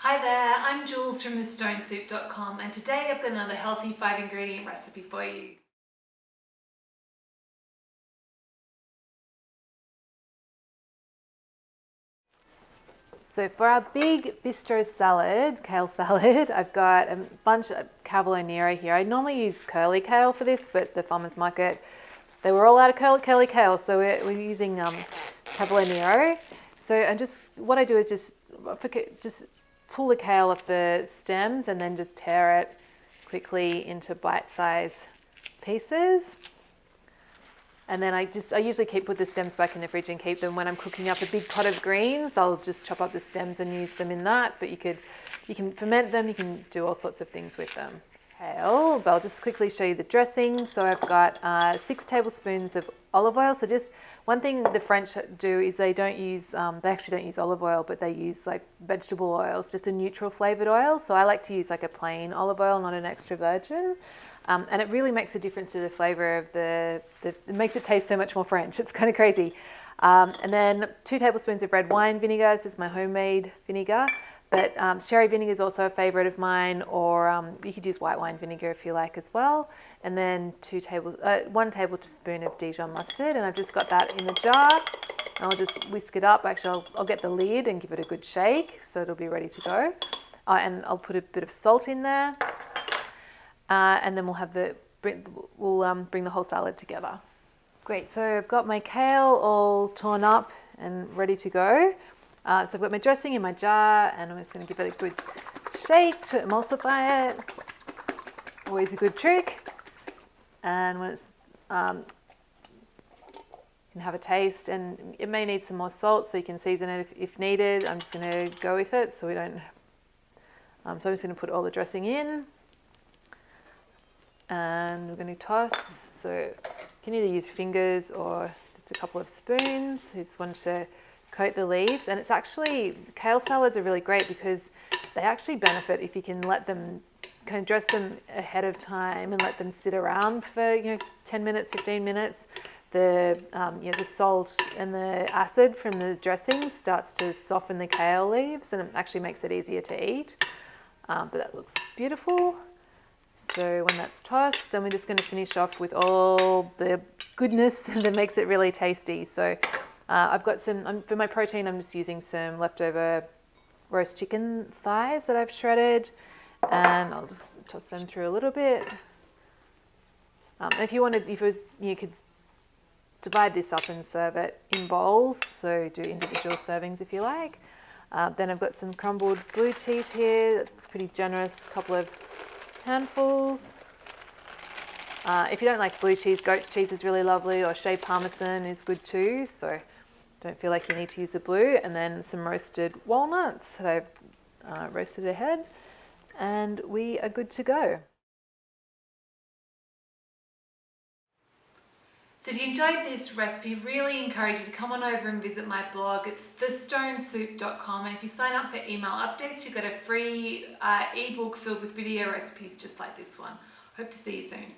Hi there, I'm Jules from thestonесoup.com and today I've got another healthy 5-ingredient recipe for you. So for our big bistro salad, kale salad, I've got a bunch of cavolo nero here. I normally use curly kale for this, but the farmer's market, they were all out of curly kale, so we're using cavolo nero. So what I do is just pull the kale off the stems and then just tear it quickly into bite-sized pieces. And then I usually put the stems back in the fridge and keep them when I'm cooking up a big pot of greens. I'll just chop up the stems and use them in that. But you can ferment them. You can do all sorts of things with them. Kale, but I'll just quickly show you the dressing. So I've got 6 tablespoons of olive oil. So just one thing the French do is they actually don't use olive oil, but they use like vegetable oils, just a neutral flavored oil. So I like to use like a plain olive oil, not an extra virgin. And it really makes a difference to the flavour of it makes it taste so much more French. It's kind of crazy. And then 2 tablespoons of red wine vinegar. This is my homemade vinegar. But sherry vinegar is also a favourite of mine, or you could use white wine vinegar if you like as well. And then 1 tablespoon of Dijon mustard. And I've just got that in the jar. And I'll just whisk it up. Actually, I'll get the lid and give it a good shake so it'll be ready to go. And I'll put a bit of salt in there. And then we'll bring the whole salad together. Great, so I've got my kale all torn up and ready to go. So I've got my dressing in my jar and I'm just going to give it a good shake to emulsify it. Always a good trick. And when it's, you can have a taste, and it may need some more salt, so you can season it if needed. I'm just going to go with it so we don't. So I'm just going to put all the dressing in. And we're going to toss, so you can either use fingers or just a couple of spoons. You just want to coat the leaves. And it's actually, kale salads are really great because they actually benefit if you can let them, kind of dress them ahead of time and let them sit around for 10 minutes, 15 minutes. The salt and the acid from the dressing starts to soften the kale leaves and it actually makes it easier to eat. But that looks beautiful. So when that's tossed, then we're just going to finish off with all the goodness that makes it really tasty. So I've got for my protein, I'm just using some leftover roast chicken thighs that I've shredded. And I'll just toss them through a little bit. If you wanted, you could divide this up and serve it in bowls. So do individual servings if you like. Then I've got some crumbled blue cheese here. That's pretty generous, couple of handfuls. If you don't like blue cheese, goat's cheese is really lovely, or shaved parmesan is good too, so don't feel like you need to use the blue. And then some roasted walnuts that I've roasted ahead, and we are good to go. So if you enjoyed this recipe, really encourage you to come on over and visit my blog. It's thestonесoup.com, and if you sign up for email updates, you get a free ebook filled with video recipes just like this one. Hope to see you soon.